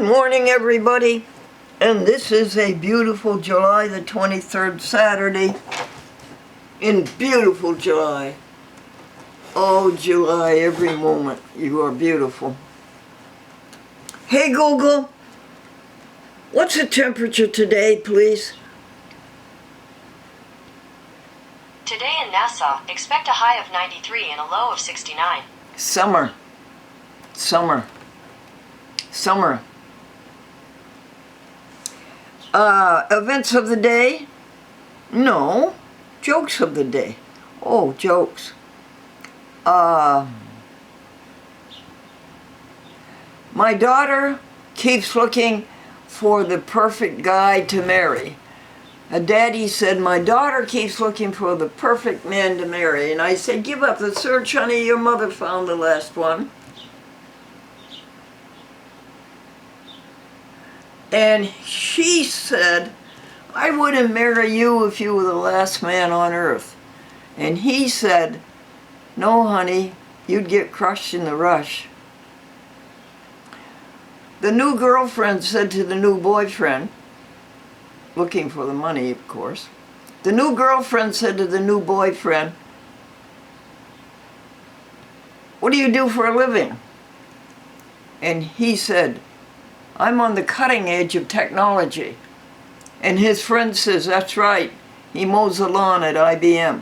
Good morning, everybody, and this is a beautiful July the 23rd Saturday in beautiful July. Oh, July, every moment, you are beautiful. Hey, Google, what's the temperature today, please? Today in Nassau, expect a high of 93 and a low of 69. Summer. Summer. Summer. Events of the day? No. Jokes of the day. Oh, jokes. My daughter keeps looking for the perfect guy to marry. Daddy said, my daughter keeps looking for the perfect man to marry. And I said, give up the search, honey. Your mother found the last one. And she said, I wouldn't marry you if you were the last man on earth. And he said, no, honey, you'd get crushed in the rush. The new girlfriend said to the new boyfriend, looking for the money, of course, the new girlfriend said to the new boyfriend, what do you do for a living? And he said, I'm on the cutting edge of technology. And his friend says, that's right, he mows the lawn at IBM.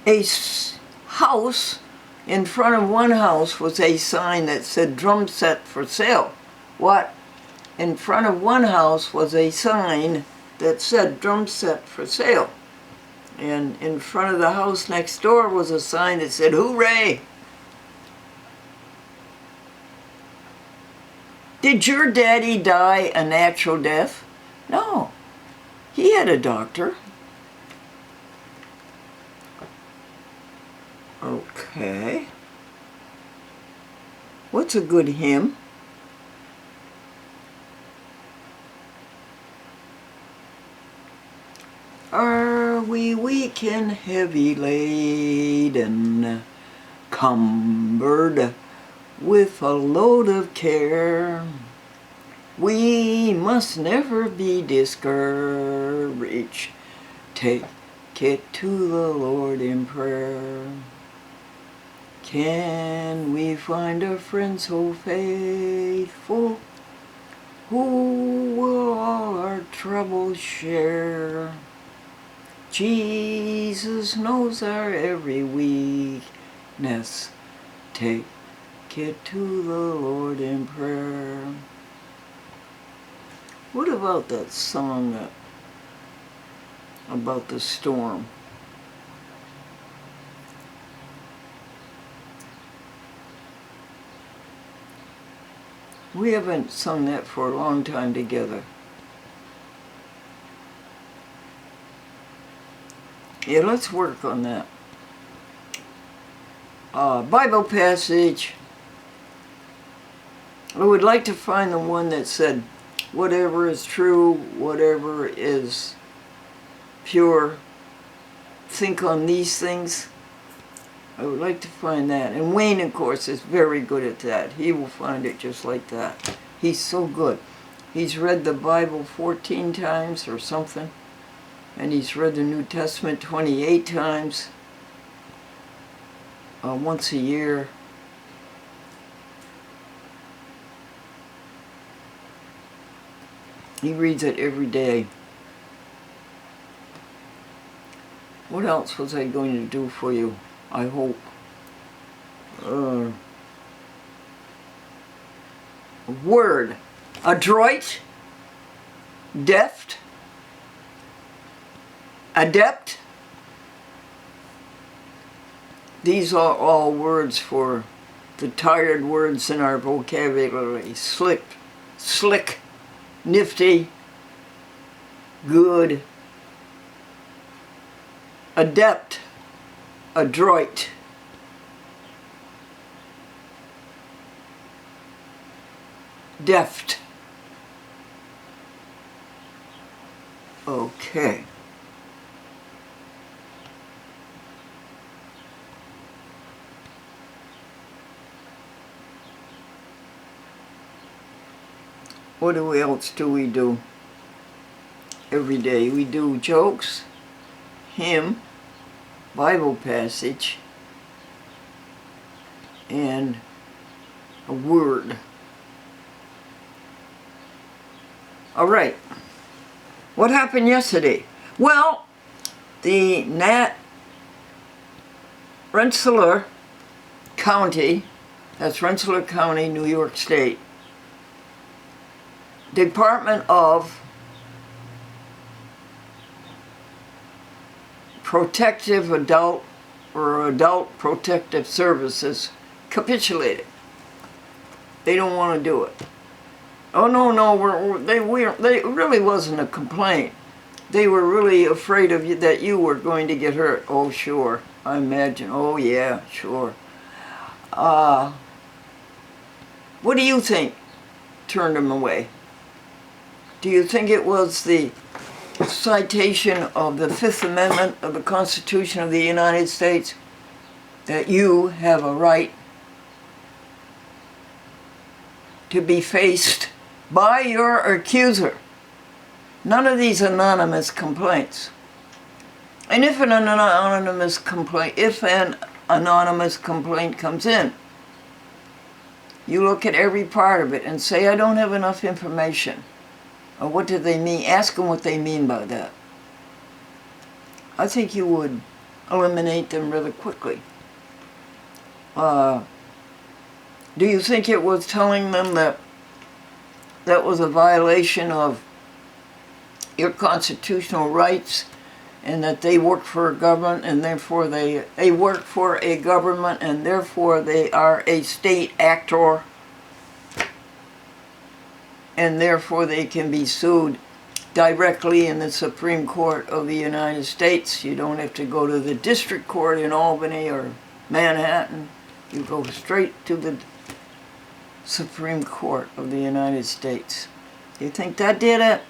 A house, in front of one house was a sign that said drum set for sale. What? In front of one house was a sign that said drum set for sale. And in front of the house next door was a sign that said, hooray! Did your daddy die a natural death? No. He had a doctor. Okay. What's a good hymn? Are we weak and heavy laden, cumbered with a load of care? We must never be discouraged. Take it to the Lord in prayer. Can we find a friend so faithful who will all our troubles share? Jesus knows our every weakness. Take it to the Lord in prayer. What about that song about the storm? We haven't sung that for a long time together. Yeah, let's work on that. Bible passage. I would like to find the one that said, whatever is true, whatever is pure, think on these things. I would like to find that. And Wayne, of course, is very good at that. He will find it just like that. He's so good. He's read the Bible 14 times or something. And he's read the New Testament 28 times. Once a year. He reads it every day. What else was I going to do for you? I hope. Word. Adroit. Deft. Adept. These are all words for the tired words in our vocabulary. Slick, nifty, good, adept, adroit, deft. Okay. What else do we do every day? We do jokes, hymn, Bible passage, and a word. All right. What happened yesterday? Well, the Rensselaer County, that's Rensselaer County, New York State, Department of Protective Adult or Adult Protective Services capitulated. They don't want to do it. Oh no, they really wasn't a complaint. They were really afraid of you, that you were going to get hurt. Oh sure, I imagine. Oh yeah, sure. What do you think turned them away? Do you think it was the citation of the Fifth Amendment of the Constitution of the United States, that you have a right to be faced by your accuser? None of these anonymous complaints. And if an anonymous complaint comes in, you look at every part of it and say, I don't have enough information. Or what do they mean? Ask them what they mean by that. I think you would eliminate them rather quickly. Do you think it was telling them that that was a violation of your constitutional rights, and that they work for a government, and therefore they work for a government, and therefore they are a state actor, and therefore they can be sued directly in the Supreme Court of the United States? You don't have to go to the district court in Albany or Manhattan. You go straight to the Supreme Court of the United States. You think that did it?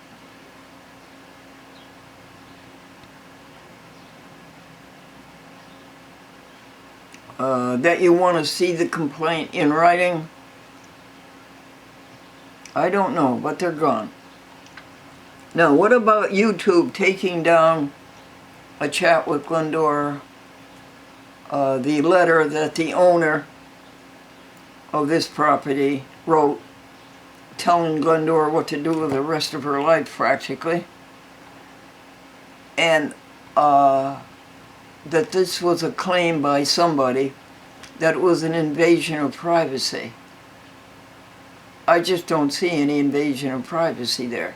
That you want to see the complaint in writing? I don't know, but they're gone. Now, what about YouTube taking down a chat with Glendora, the letter that the owner of this property wrote, telling Glendora what to do with the rest of her life, practically, and that this was a claim by somebody that was an invasion of privacy? I just don't see any invasion of privacy there.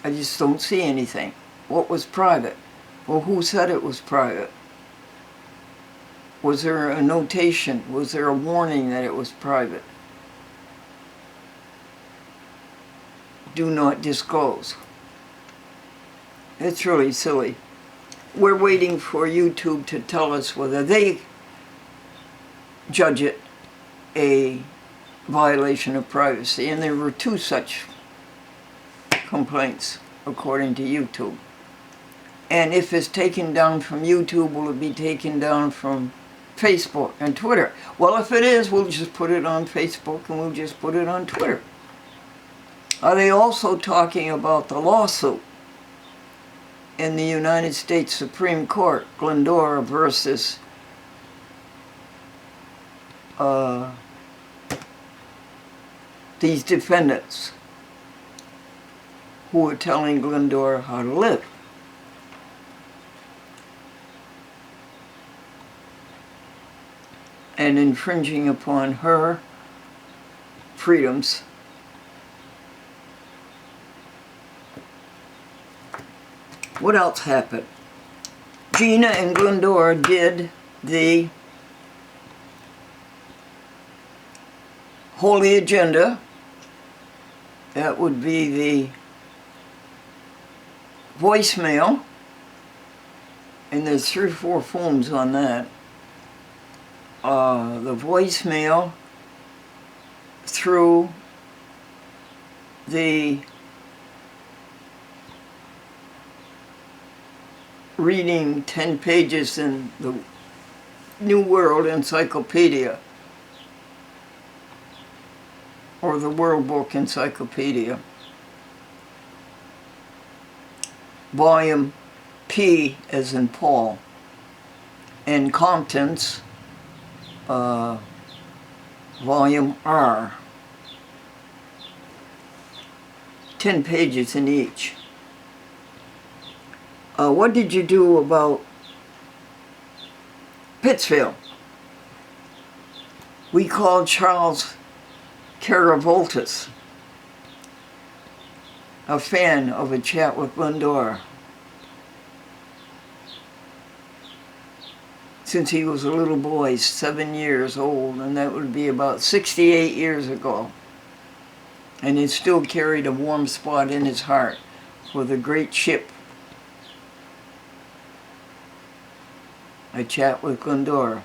I just don't see anything. What was private? Well, who said it was private? Was there a notation? Was there a warning that it was private? Do not disclose. It's really silly. We're waiting for YouTube to tell us whether they judge it a violation of privacy. And there were 2 such complaints, according to YouTube. And if it's taken down from YouTube, will it be taken down from Facebook and Twitter? Well, if it is, we'll just put it on Facebook and we'll just put it on Twitter. Are they also talking about the lawsuit in the United States Supreme Court, Glendora versus these defendants who are telling Glendora how to live? And infringing upon her freedoms. What else happened? Gina and Glendora did the Holy Agenda. That would be the voicemail. And there's 3 or 4 phones on that. The voicemail through the reading 10 pages in the New World Encyclopedia or the World Book Encyclopedia. Volume P as in Paul, and contents, volume R. 10 pages in each. What did you do about Pittsfield? We called Charles Caravoltis, a fan of A Chat with Glendora, since he was a little boy, 7 years old, and that would be about 68 years ago. And he still carried a warm spot in his heart for the great ship, A Chat with Glendora,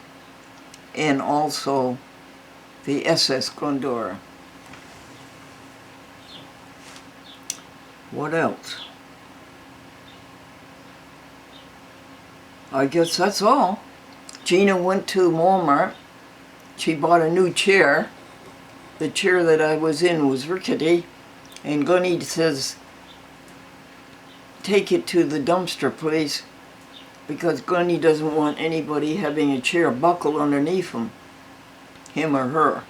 and also the SS Glendora. What else? I guess that's all. Gina went to Walmart. She bought a new chair. The chair that I was in was rickety, and Gunny says, take it to the dumpster, please, because Gunny doesn't want anybody having a chair buckle underneath him or her.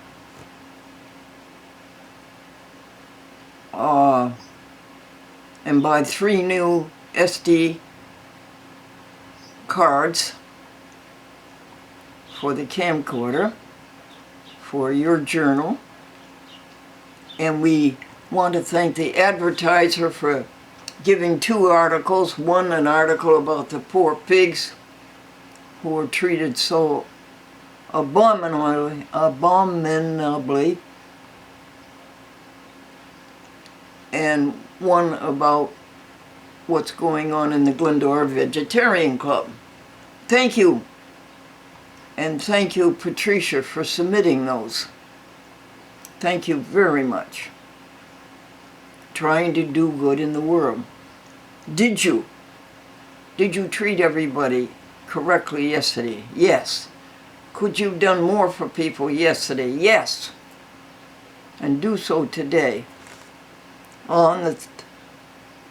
And buy 3 new SD cards for the camcorder, for your journal. And we want to thank the advertiser for giving 2 articles. One, an article about the poor pigs who were treated so abominably, and one about what's going on in the Glendora Vegetarian Club. Thank you. And thank you, Patricia, for submitting those. Thank you very much. Trying to do good in the world. Did you treat everybody correctly yesterday? Yes. Could you have done more for people yesterday? Yes. And do so today, on the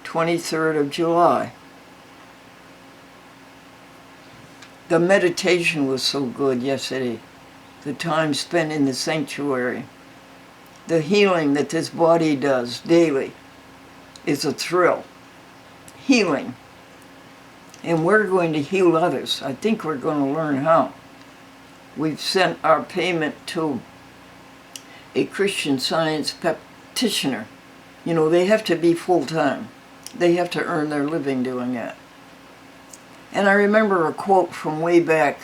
23rd of July. The meditation was so good yesterday. The time spent in the sanctuary. The healing that this body does daily is a thrill. Healing. And we're going to heal others. I think we're going to learn how. We've sent our payment to a Christian Science practitioner. You know, they have to be full-time. They have to earn their living doing that. And I remember a quote from way back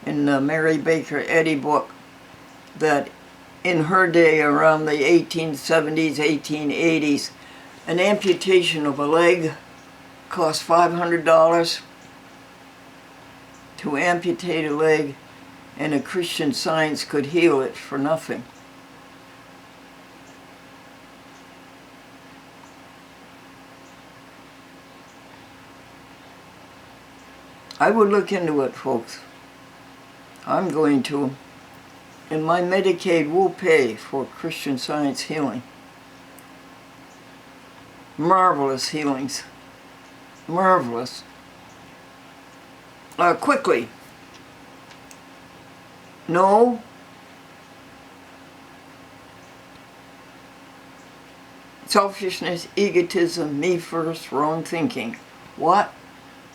in the Mary Baker Eddy book, that in her day, around the 1870s, 1880s, an amputation of a leg cost $500 to amputate a leg, and a Christian Science could heal it for nothing. I would look into it, folks. I'm going to. And my Medicaid will pay for Christian Science healing. Marvelous healings. Marvelous. Quickly. No. Selfishness, egotism, me first, wrong thinking. What?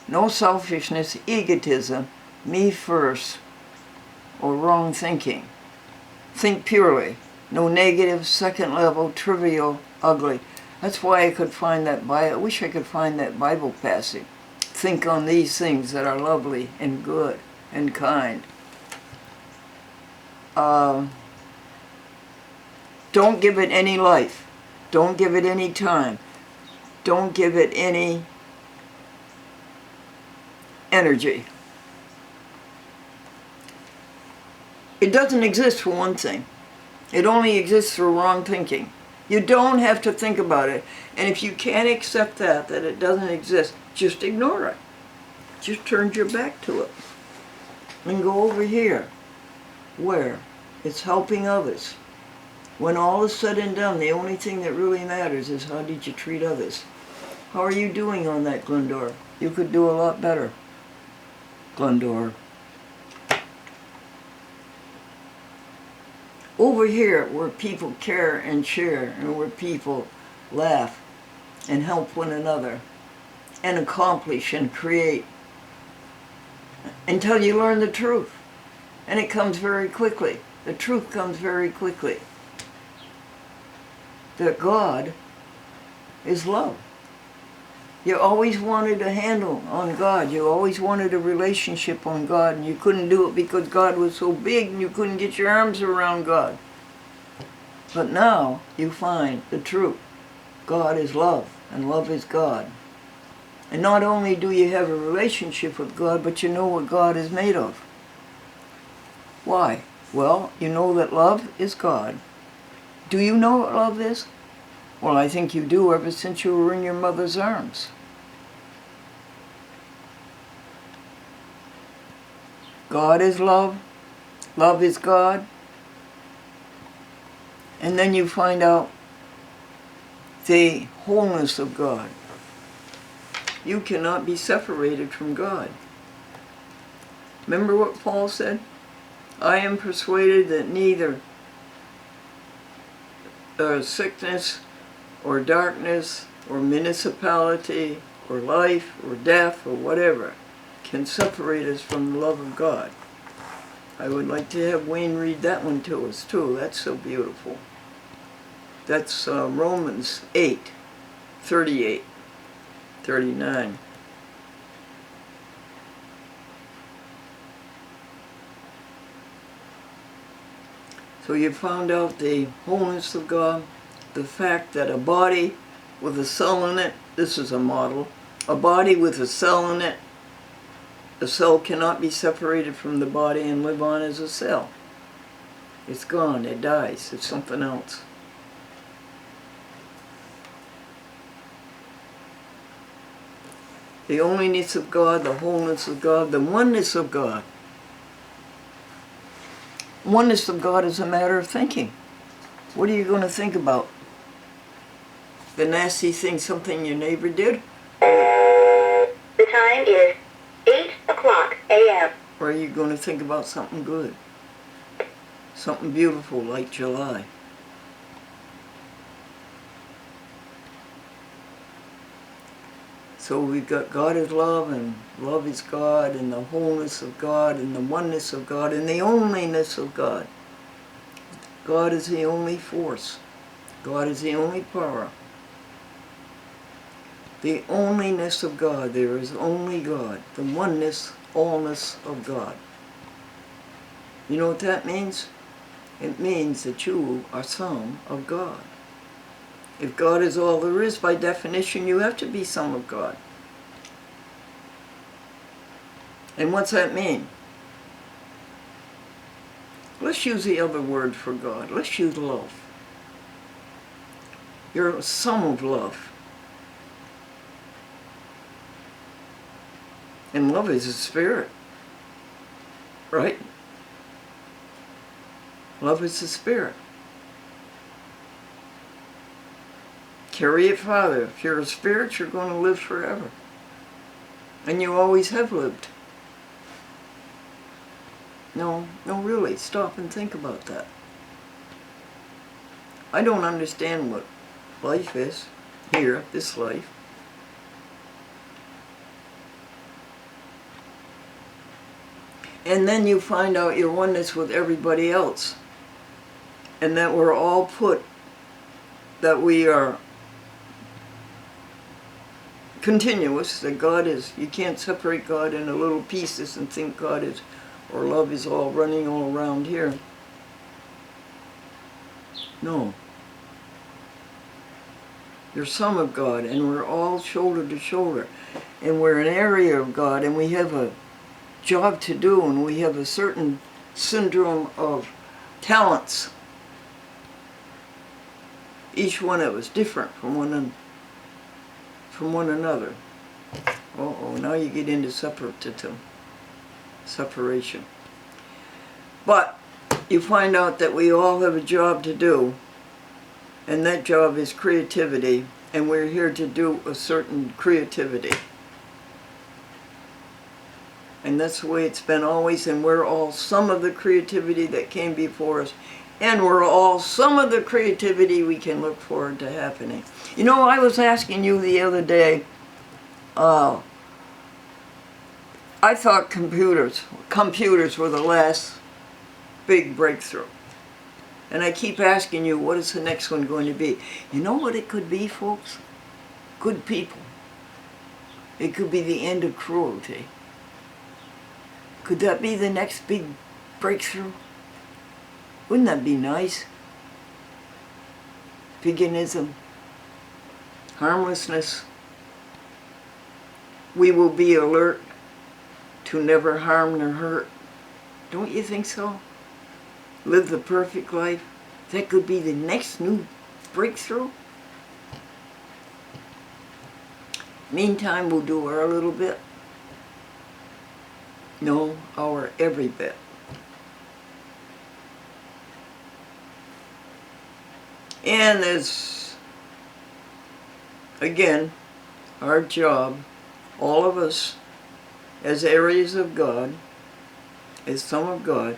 No selfishness, egotism, me first, or wrong thinking. Think purely. No negative, second level, trivial, ugly. That's why I could find that I wish I could find that Bible passage. Think on these things that are lovely and good and kind. Don't give it any life. Don't give it any time. Don't give it any energy. It doesn't exist, for one thing. It only exists through wrong thinking. You don't have to think about it. And if you can't accept that it doesn't exist, just ignore it. Just turn your back to it. And go over here, where it's helping others. When all is said and done, the only thing that really matters is how did you treat others. How are you doing on that, Glendora? You could do a lot better, Glendora. Over here, where people care and share, and where people laugh and help one another and accomplish and create until you learn the truth. And it comes very quickly. The truth comes very quickly. That God is love. You always wanted a handle on God. You always wanted a relationship on God, and you couldn't do it because God was so big and you couldn't get your arms around God. But now you find the truth. God is love, and love is God. And not only do you have a relationship with God, but you know what God is made of. Why? Well, you know that love is God. Do you know what love is? Well, I think you do ever since you were in your mother's arms. God is love. Love is God. And then you find out the wholeness of God. You cannot be separated from God. Remember what Paul said? I am persuaded that neither sickness or darkness or municipality or life or death or whatever can separate us from the love of God. I would like to have Wayne read that one to us too. That's so beautiful. That's Romans 8, 38, 39. So you found out the wholeness of God, the fact that a body with a cell in it, this is a model, a body with a cell in it, a cell cannot be separated from the body and live on as a cell. It's gone, it dies, it's something else. The onlyness of God, the wholeness of God, the oneness of God. Oneness of God is a matter of thinking. What are you going to think about? The nasty thing, something your neighbor did? The time is 8 o'clock a.m. Or are you going to think about something good? Something beautiful like July? So we've got God is love, and love is God, and the wholeness of God, and the oneness of God, and the onlyness of God. God is the only force. God is the only power. The onlyness of God. There is only God. The oneness, allness of God. You know what that means? It means that you are some of God. If God is all there is, by definition, you have to be some of God. And what's that mean? Let's use the other word for God. Let's use love. You're some of love. And love is a spirit. Right? Love is a spirit. Carry it farther. If you're a spirit, you're going to live forever. And you always have lived. No, really, stop and think about that. I don't understand what life is, here, this life. And then you find out your oneness with everybody else. And that we're all put, that we are continuous, that God is, you can't separate God into little pieces and think God is, or love is all running all around here. No. You're some of God, and we're all shoulder to shoulder. And we're an area of God, and we have a job to do, and we have a certain syndrome of talents. Each one of us different from one another. Uh-oh, now you get into separation. But you find out that we all have a job to do, And that job is creativity, and we're here to do a certain creativity. And that's the way it's been always, and we're all some of the creativity that came before us, and we're all some of the creativity we can look forward to happening. You know, I was asking you the other day, I thought computers were the last big breakthrough. And I keep asking you, what is the next one going to be? You know what it could be, folks? Good people. It could be the end of cruelty. Could that be the next big breakthrough? Wouldn't that be nice? Veganism, harmlessness. We will be alert to never harm nor hurt. Don't you think so? Live the perfect life. That could be the next new breakthrough. Meantime, we'll do our little bit. No, our every bit. And as, again, our job, all of us, as areas of God, as some of God,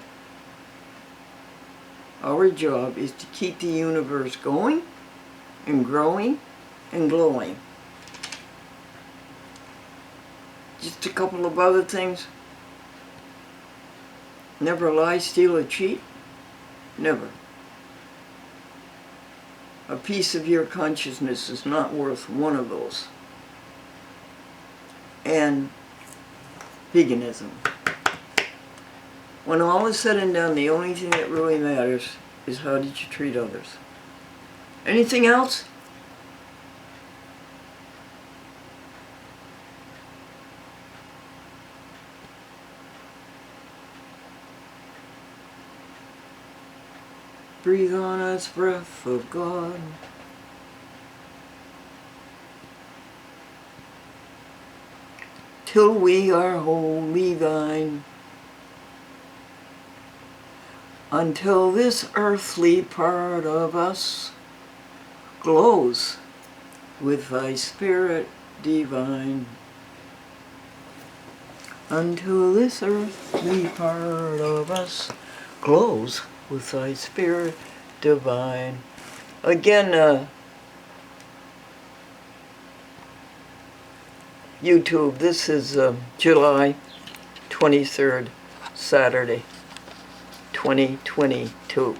our job is to keep the universe going and growing and glowing. Just a couple of other things. Never lie, steal, or cheat. Never. A piece of your consciousness is not worth one of those. And veganism. When all is said and done, the only thing that really matters is how did you treat others. Anything else? Breathe on us, breath of God. Till we are wholly thine. Until this earthly part of us glows with thy spirit divine. Until this earthly part of us glows with thy spirit divine. Again, YouTube, this is July 23rd, Saturday, 2022.